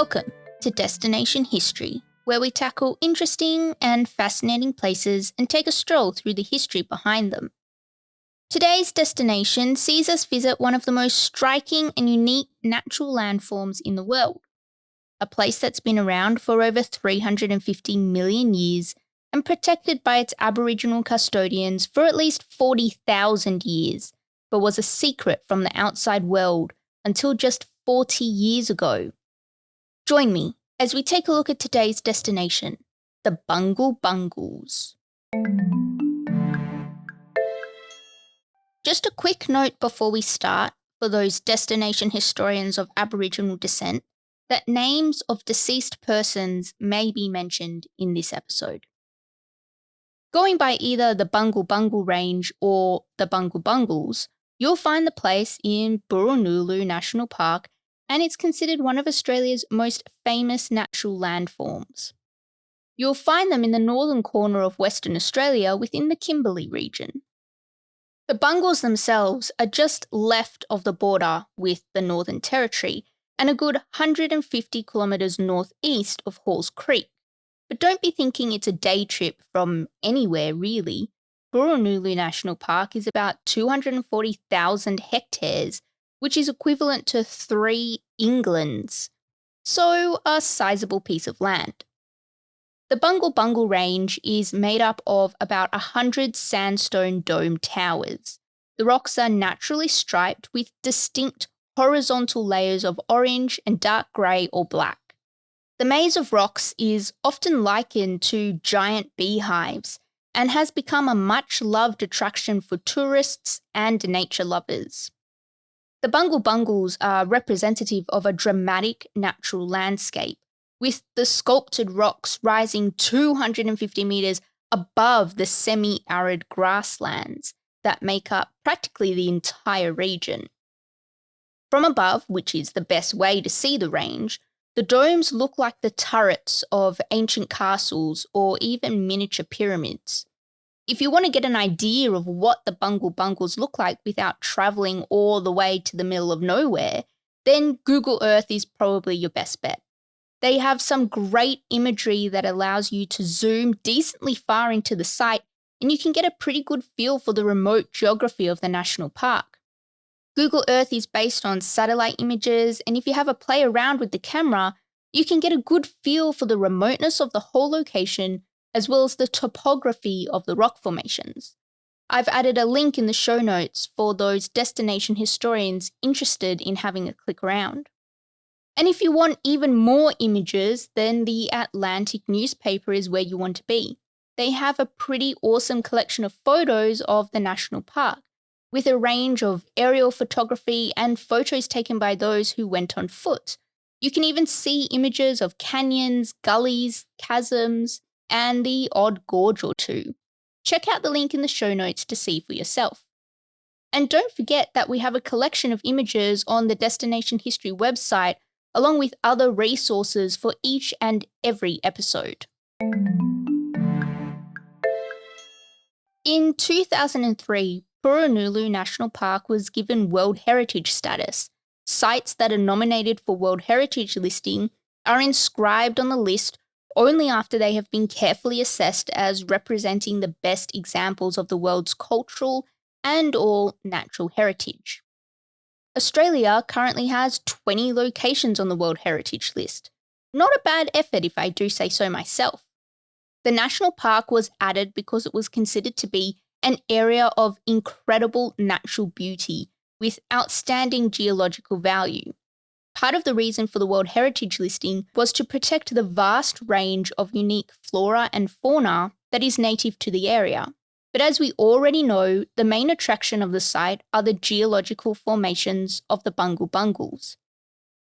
Welcome to Destination History, where we tackle interesting and fascinating places and take a stroll through the history behind them. Today's destination sees us visit one of the most striking and unique natural landforms in the world, a place that's been around for over 350 million years and protected by its Aboriginal custodians for at least 40,000 years, but was a secret from the outside world until just 40 years ago. Join me as we take a look at today's destination, the Bungle Bungles. Just a quick note before we start, for those destination historians of Aboriginal descent, that names of deceased persons may be mentioned in this episode. Going by either the Bungle Bungle range or the Bungle Bungles, you'll find the place in Burrunulu National Park, and it's considered one of Australia's most famous natural landforms. You'll find them in the northern corner of Western Australia within the Kimberley region. The Bungles themselves are just left of the border with the Northern Territory and a good 150 kilometres northeast of Halls Creek. But don't be thinking it's a day trip from anywhere really. Burrunulu National Park is about 240,000 hectares, which is equivalent to 3 Englands, so a sizable piece of land. The Bungle Bungle range is made up of about 100 sandstone dome towers. The rocks are naturally striped with distinct horizontal layers of orange and dark grey or black. The maze of rocks is often likened to giant beehives and has become a much-loved attraction for tourists and nature lovers. The Bungle Bungles are representative of a dramatic natural landscape, with the sculpted rocks rising 250 metres above the semi-arid grasslands that make up practically the entire region. From above, which is the best way to see the range, the domes look like the turrets of ancient castles or even miniature pyramids. If you want to get an idea of what the Bungle Bungles look like without travelling all the way to the middle of nowhere, then Google Earth is probably your best bet. They have some great imagery that allows you to zoom decently far into the site, and you can get a pretty good feel for the remote geography of the national park. Google Earth is based on satellite images, and if you have a play around with the camera, you can get a good feel for the remoteness of the whole location as well as the topography of the rock formations. I've added a link in the show notes for those destination historians interested in having a click around. And if you want even more images, then the Atlantic newspaper is where you want to be. They have a pretty awesome collection of photos of the national park, with a range of aerial photography and photos taken by those who went on foot. You can even see images of canyons, gullies, chasms, and the odd gorge or two. Check out the link in the show notes to see for yourself. And don't forget that we have a collection of images on the Destination History website, along with other resources for each and every episode. In 2003, Burrunulu National Park was given World Heritage status. Sites that are nominated for World Heritage listing are inscribed on the list only after they have been carefully assessed as representing the best examples of the world's cultural and/or natural heritage. Australia currently has 20 locations on the World Heritage list. Not a bad effort if I do say so myself. The national park was added because it was considered to be an area of incredible natural beauty with outstanding geological value. Part of the reason for the World Heritage listing was to protect the vast range of unique flora and fauna that is native to the area. But as we already know, the main attraction of the site are the geological formations of the Bungle Bungles.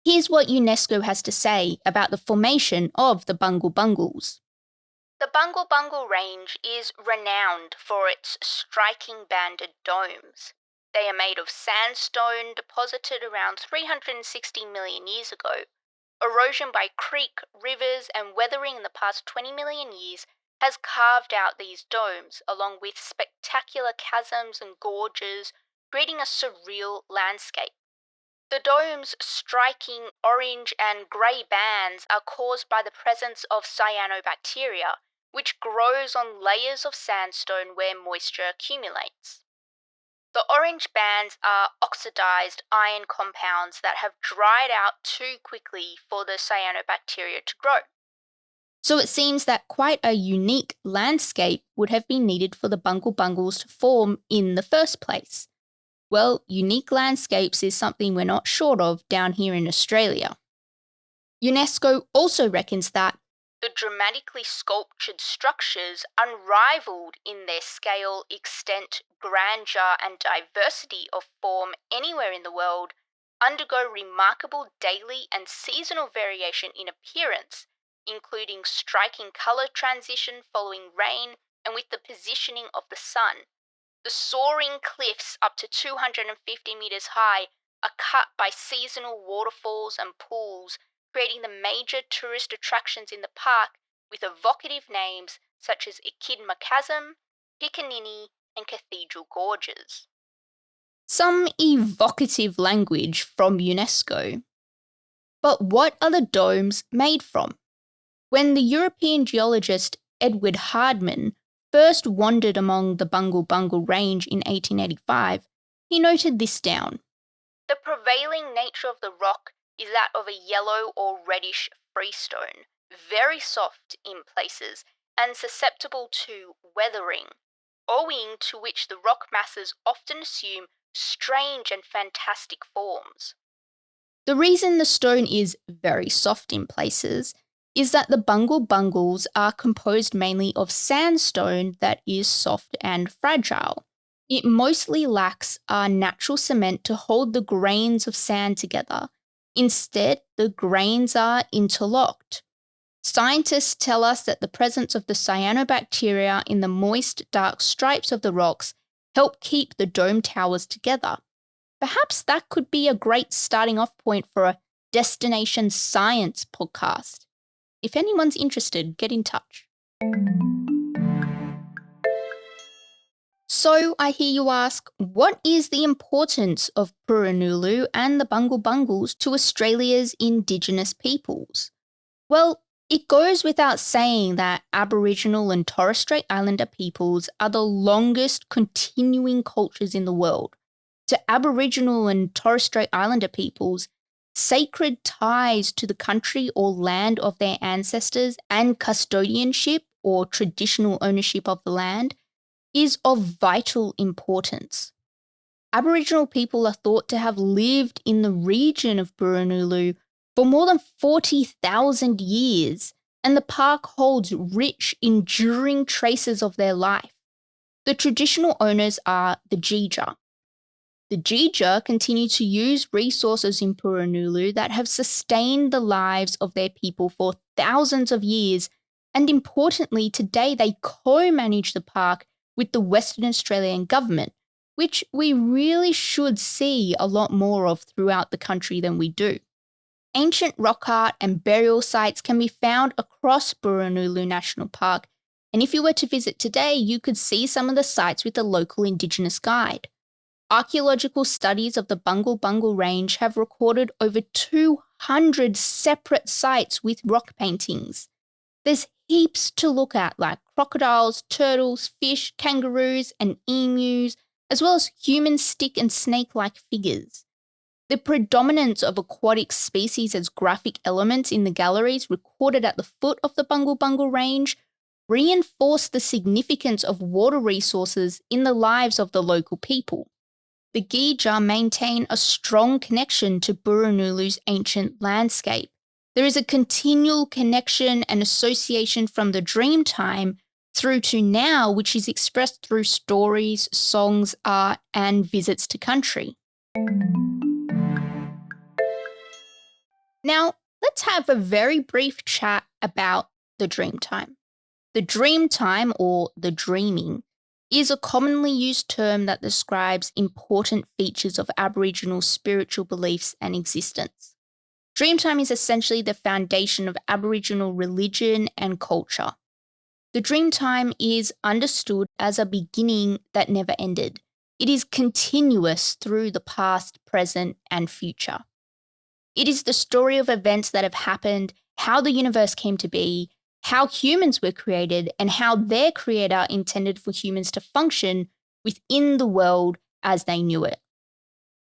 Here's what UNESCO has to say about the formation of the Bungle Bungles. The Bungle Bungle range is renowned for its striking banded domes. They are made of sandstone deposited around 360 million years ago. Erosion by creek, rivers, and weathering in the past 20 million years has carved out these domes, along with spectacular chasms and gorges, creating a surreal landscape. The dome's striking orange and grey bands are caused by the presence of cyanobacteria, which grows on layers of sandstone where moisture accumulates. The orange bands are oxidized iron compounds that have dried out too quickly for the cyanobacteria to grow. So it seems that quite a unique landscape would have been needed for the Bungle Bungles to form in the first place. Well, unique landscapes is something we're not short of down here in Australia. UNESCO also reckons that the dramatically sculptured structures, unrivaled in their scale, extent, grandeur, and diversity of form anywhere in the world, undergo remarkable daily and seasonal variation in appearance, including striking colour transition following rain and with the positioning of the sun. The soaring cliffs up to 250 metres high are cut by seasonal waterfalls and pools, creating the major tourist attractions in the park with evocative names such as Echidna Chasm, Piccaninny, and Cathedral Gorges. Some evocative language from UNESCO. But what are the domes made from? When the European geologist Edward Hardman first wandered among the Bungle Bungle range in 1885, he noted this down. The prevailing nature of the rock is that of a yellow or reddish freestone, very soft in places and susceptible to weathering, owing to which the rock masses often assume strange and fantastic forms. The reason the stone is very soft in places is that the Bungle Bungles are composed mainly of sandstone that is soft and fragile. It mostly lacks a natural cement to hold the grains of sand together. Instead, the grains are interlocked. Scientists tell us that the presence of the cyanobacteria in the moist, dark stripes of the rocks help keep the dome towers together. Perhaps that could be a great starting off point for a Destination Science podcast. If anyone's interested, get in touch. So I hear you ask, what is the importance of Purunulu and the Bungle Bungles to Australia's Indigenous peoples? Well, it goes without saying that Aboriginal and Torres Strait Islander peoples are the longest continuing cultures in the world. To Aboriginal and Torres Strait Islander peoples, sacred ties to the country or land of their ancestors and custodianship or traditional ownership of the land is of vital importance. Aboriginal people are thought to have lived in the region of Burunulu for more than 40,000 years, and the park holds rich, enduring traces of their life. The traditional owners are the Jija. The Jija continue to use resources in Purunulu that have sustained the lives of their people for thousands of years, and importantly, today they co-manage the park with the Western Australian government, which we really should see a lot more of throughout the country than we do. Ancient rock art and burial sites can be found across Burunulu National Park, and if you were to visit today, you could see some of the sites with a local Indigenous guide. Archaeological studies of the Bungle Bungle range have recorded over 200 separate sites with rock paintings. There's heaps to look at, like crocodiles, turtles, fish, kangaroos, and emus, as well as human stick and snake-like figures. The predominance of aquatic species as graphic elements in the galleries recorded at the foot of the Bungle Bungle range reinforce the significance of water resources in the lives of the local people. The Jija maintain a strong connection to Burunulu's ancient landscape. There is a continual connection and association from the Dreamtime through to now, which is expressed through stories, songs, art, and visits to country. Now, let's have a very brief chat about the Dreamtime. The Dreamtime, or the dreaming, is a commonly used term that describes important features of Aboriginal spiritual beliefs and existence. Dreamtime is essentially the foundation of Aboriginal religion and culture. The Dreamtime is understood as a beginning that never ended, It is continuous through the past, present, and future. It is the story of events that have happened, how the universe came to be, how humans were created, and how their creator intended for humans to function within the world as they knew it.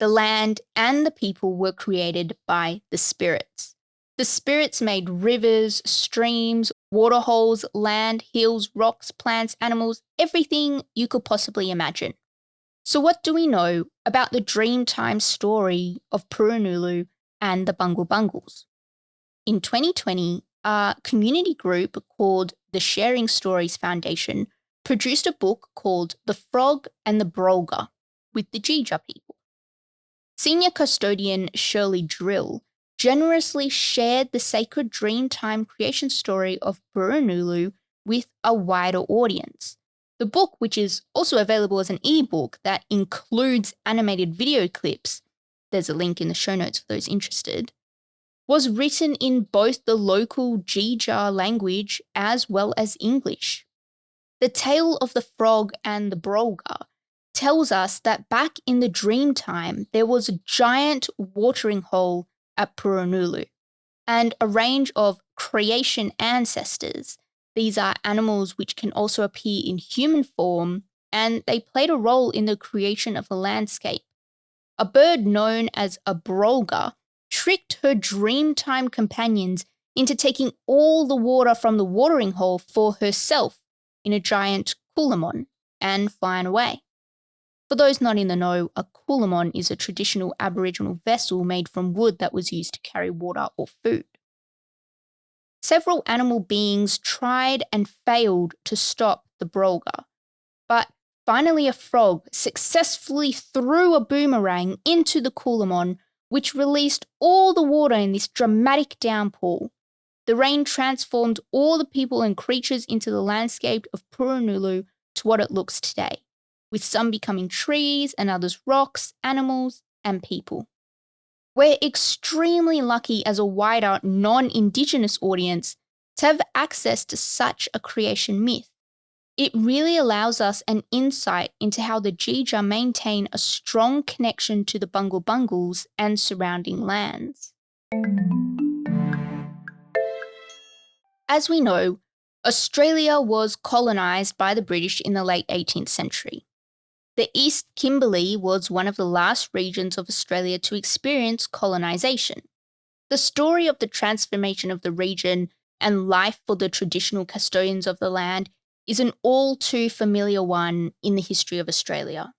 The land and the people were created by the spirits. The spirits made rivers, streams, waterholes, land, hills, rocks, plants, animals, everything you could possibly imagine. So what do we know about the Dreamtime story of Purunulu and the Bungle Bungles? In 2020, a community group called the Sharing Stories Foundation produced a book called The Frog and the Brolga with the Jija people. Senior custodian Shirley Drill generously shared the sacred Dreamtime creation story of Purunulu with a wider audience. The book, which is also available as an ebook that includes animated video clips, there's a link in the show notes for those interested, was written in both the local Jija language as well as English. The tale of the frog and the brolga tells us that back in the Dreamtime, there was a giant watering hole at Purunulu and a range of creation ancestors. These are animals which can also appear in human form, and they played a role in the creation of the landscape. A bird known as a brolga tricked her Dreamtime companions into taking all the water from the watering hole for herself in a giant coolamon and flying away. For those not in the know, a coolamon is a traditional Aboriginal vessel made from wood that was used to carry water or food. Several animal beings tried and failed to stop the brolga, but finally a frog successfully threw a boomerang into the coolamon, which released all the water in this dramatic downpour. The rain transformed all the people and creatures into the landscape of Purunulu to what it looks today, with some becoming trees and others rocks, animals, and people. We're extremely lucky as a wider, non-Indigenous audience to have access to such a creation myth. It really allows us an insight into how the Jija maintain a strong connection to the Bungle Bungles and surrounding lands. As we know, Australia was colonised by the British in the late 18th century. The East Kimberley was one of the last regions of Australia to experience colonisation. The story of the transformation of the region and life for the traditional custodians of the land is an all too familiar one in the history of Australia.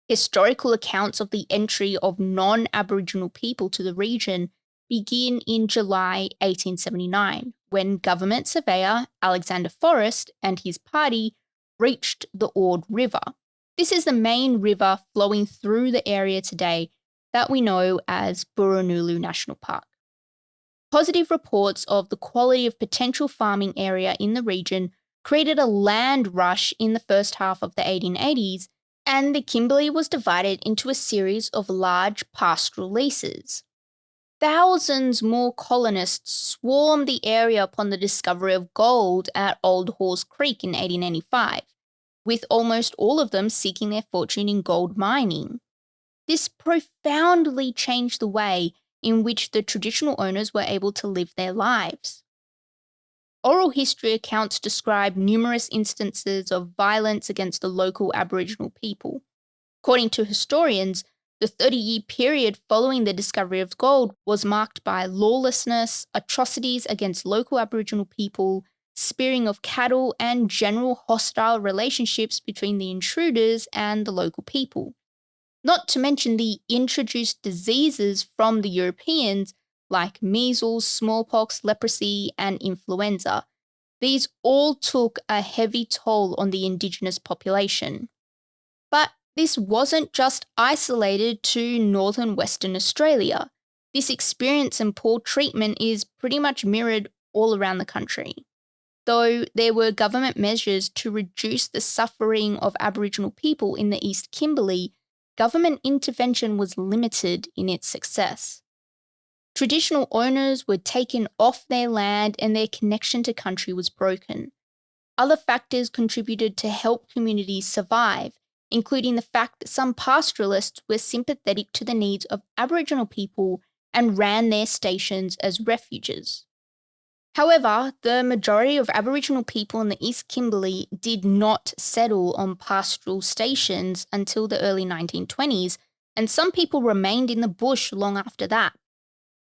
Historical accounts of the entry of non-Aboriginal people to the region begin in July 1879, when government surveyor Alexander Forrest and his party reached the Ord River. This is the main river flowing through the area today that we know as Burrunulu National Park. Positive reports of the quality of potential farming area in the region created a land rush in the first half of the 1880s, and the Kimberley was divided into a series of large pastoral leases. Thousands more colonists swarmed the area upon the discovery of gold at Old Horse Creek in 1895. With almost all of them seeking their fortune in gold mining. This profoundly changed the way in which the traditional owners were able to live their lives. Oral history accounts describe numerous instances of violence against the local Aboriginal people. According to historians, the 30-year period following the discovery of gold was marked by lawlessness, atrocities against local Aboriginal people, spearing of cattle, and general hostile relationships between the intruders and the local people. Not to mention the introduced diseases from the Europeans like measles, smallpox, leprosy, and influenza. These all took a heavy toll on the Indigenous population. But this wasn't just isolated to northern Western Australia. This experience and poor treatment is pretty much mirrored all around the country. Though there were government measures to reduce the suffering of Aboriginal people in the East Kimberley, government intervention was limited in its success. Traditional owners were taken off their land and their connection to country was broken. Other factors contributed to help communities survive, including the fact that some pastoralists were sympathetic to the needs of Aboriginal people and ran their stations as refuges. However, the majority of Aboriginal people in the East Kimberley did not settle on pastoral stations until the early 1920s, and some people remained in the bush long after that.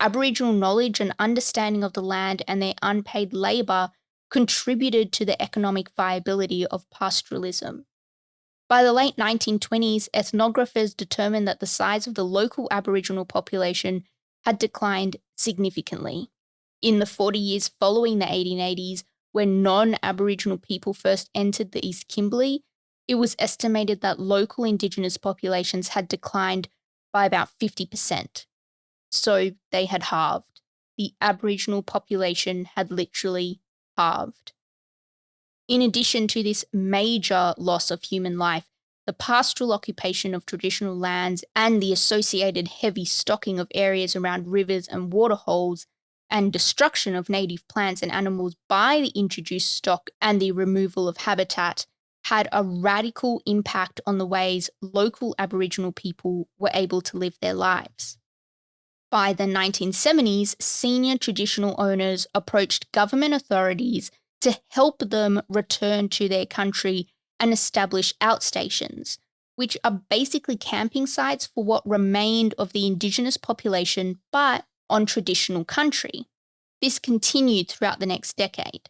Aboriginal knowledge and understanding of the land and their unpaid labour contributed to the economic viability of pastoralism. By the late 1920s, ethnographers determined that the size of the local Aboriginal population had declined significantly. In the 40 years following the 1880s, when non-Aboriginal people first entered the East Kimberley, it was estimated that local Indigenous populations had declined by about 50%. So they had halved. The Aboriginal population had literally halved. In addition to this major loss of human life, the pastoral occupation of traditional lands and the associated heavy stocking of areas around rivers and waterholes and destruction of native plants and animals by the introduced stock and the removal of habitat had a radical impact on the ways local Aboriginal people were able to live their lives. By the 1970s, senior traditional owners approached government authorities to help them return to their country and establish outstations, which are basically camping sites for what remained of the Indigenous population, but on traditional country. This continued throughout the next decade.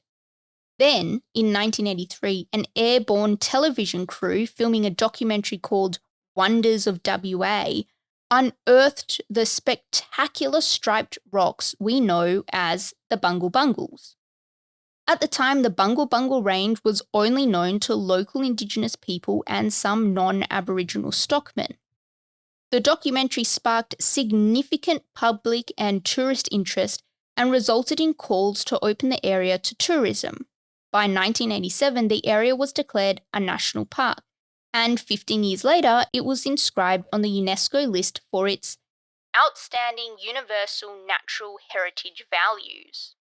Then, in 1983, an airborne television crew filming a documentary called Wonders of WA unearthed the spectacular striped rocks we know as the Bungle Bungles. At the time, the Bungle Bungle range was only known to local Indigenous people and some non-Aboriginal stockmen. The documentary sparked significant public and tourist interest and resulted in calls to open the area to tourism. By 1987, the area was declared a national park, and 15 years later, it was inscribed on the UNESCO list for its outstanding universal natural heritage values.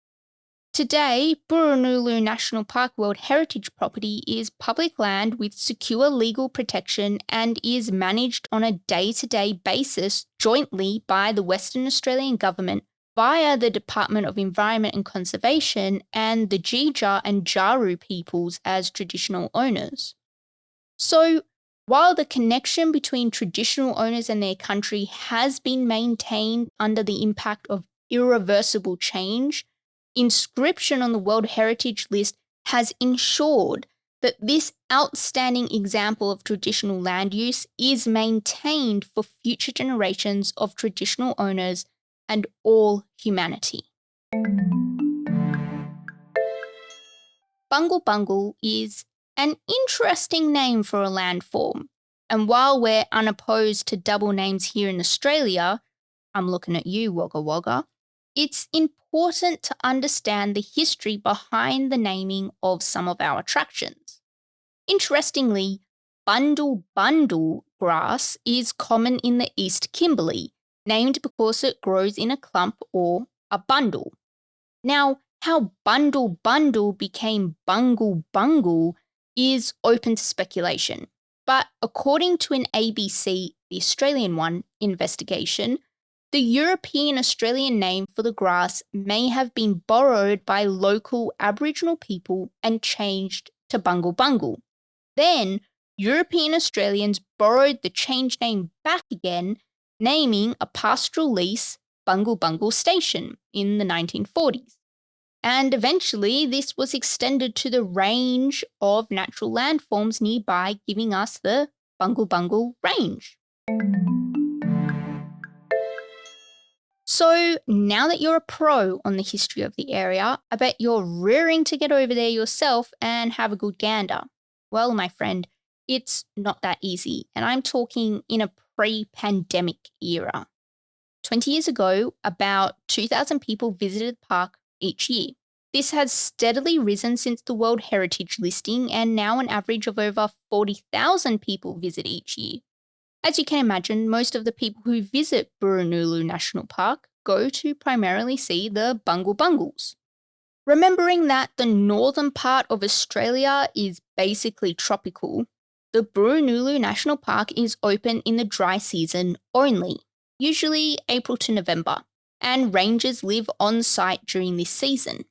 Today, Burrunulu National Park World Heritage Property is public land with secure legal protection and is managed on a day-to-day basis jointly by the Western Australian Government via the Department of Environment and Conservation and the Jija and Jaru peoples as traditional owners. So, while the connection between traditional owners and their country has been maintained under the impact of irreversible change, inscription on the World Heritage List has ensured that this outstanding example of traditional land use is maintained for future generations of traditional owners and all humanity. Bungle Bungle is an interesting name for a landform, and while we're unopposed to double names here in Australia, I'm looking at you, Wagga Wagga, it's important to understand the history behind the naming of some of our attractions. Interestingly, Bungle Bungle grass is common in the East Kimberley, named because it grows in a clump or a bundle. Now, how Bungle Bungle became Bungle Bungle is open to speculation, but according to an ABC, the Australian one, investigation, the European Australian name for the grass may have been borrowed by local Aboriginal people and changed to Bungle Bungle. Then, European Australians borrowed the changed name back again, naming a pastoral lease Bungle Bungle Station in the 1940s. And eventually, this was extended to the range of natural landforms nearby, giving us the Bungle Bungle Range. So now that you're a pro on the history of the area, I bet you're rearing to get over there yourself and have a good gander. Well, my friend, it's not that easy, and I'm talking in a pre-pandemic era. 20 years ago, about 2,000 people visited the park each year. This has steadily risen since the World Heritage listing, and now an average of over 40,000 people visit each year. As you can imagine, most of the people who visit Burrunulu National Park go to primarily see the Bungle Bungles. Remembering that the northern part of Australia is basically tropical, the Burunulu National Park is open in the dry season only, usually April to November, and rangers live on site during this season.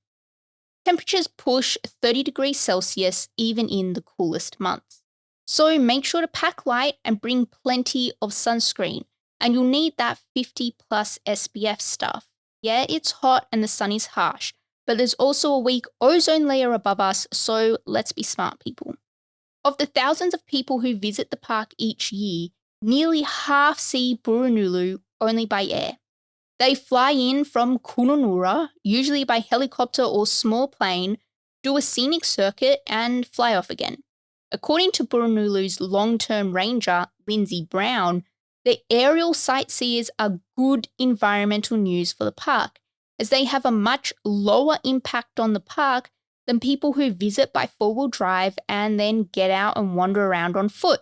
Temperatures push 30 degrees Celsius even in the coolest months. So make sure to pack light and bring plenty of sunscreen, and you'll need that 50 plus SPF stuff. Yeah, it's hot and the sun is harsh, but there's also a weak ozone layer above us, so let's be smart, people. Of the thousands of people who visit the park each year, nearly half see Burunulu only by air. They fly in from Kununurra, usually by helicopter or small plane, do a scenic circuit and fly off again. According to Burunulu's long-term ranger, Lindsay Brown, the aerial sightseers are good environmental news for the park, as they have a much lower impact on the park than people who visit by four-wheel drive and then get out and wander around on foot.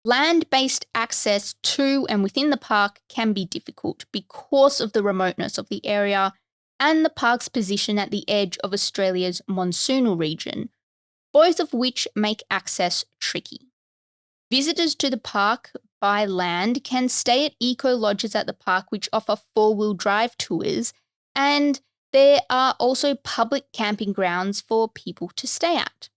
Land-based access to and within the park can be difficult because of the remoteness of the area and the park's position at the edge of Australia's monsoonal region, both of which make access tricky. Visitors to the park by land can stay at eco-lodges at the park which offer four-wheel drive tours, and there are also public camping grounds for people to stay at.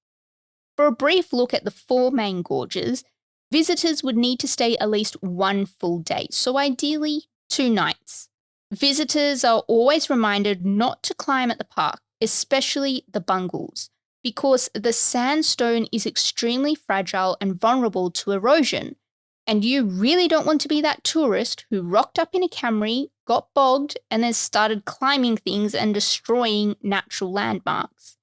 For a brief look at the four main gorges, visitors would need to stay at least one full day, so ideally 2 nights. Visitors are always reminded not to climb at the park, especially the Bungles, because the sandstone is extremely fragile and vulnerable to erosion, and you really don't want to be that tourist who rocked up in a Camry, got bogged, and then started climbing things and destroying natural landmarks.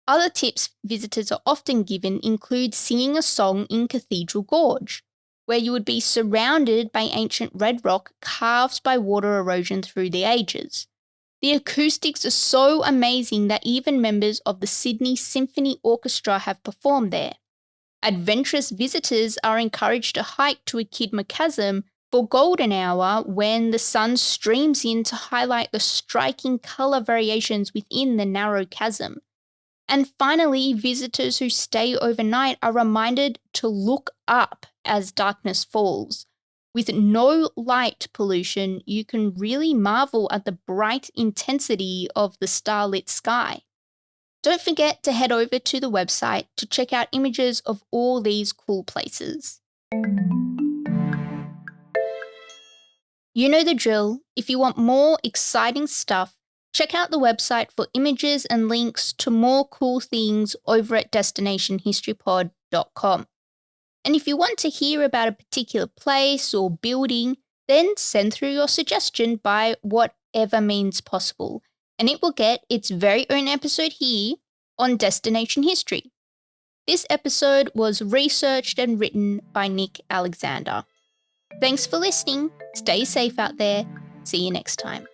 Other tips visitors are often given include singing a song in Cathedral Gorge, where you would be surrounded by ancient red rock carved by water erosion through the ages. The acoustics are so amazing that even members of the Sydney Symphony Orchestra have performed there. Adventurous visitors are encouraged to hike to Echidna Chasm for golden hour when the sun streams in to highlight the striking colour variations within the narrow chasm. And finally, visitors who stay overnight are reminded to look up as darkness falls. With no light pollution, you can really marvel at the bright intensity of the starlit sky. Don't forget to head over to the website to check out images of all these cool places. You know the drill. If you want more exciting stuff, check out the website for images and links to more cool things over at destinationhistorypod.com. And if you want to hear about a particular place or building, then send through your suggestion by whatever means possible, and it will get its very own episode here on Destination History. This episode was researched and written by Nick Alexander. Thanks for listening. Stay safe out there. See you next time.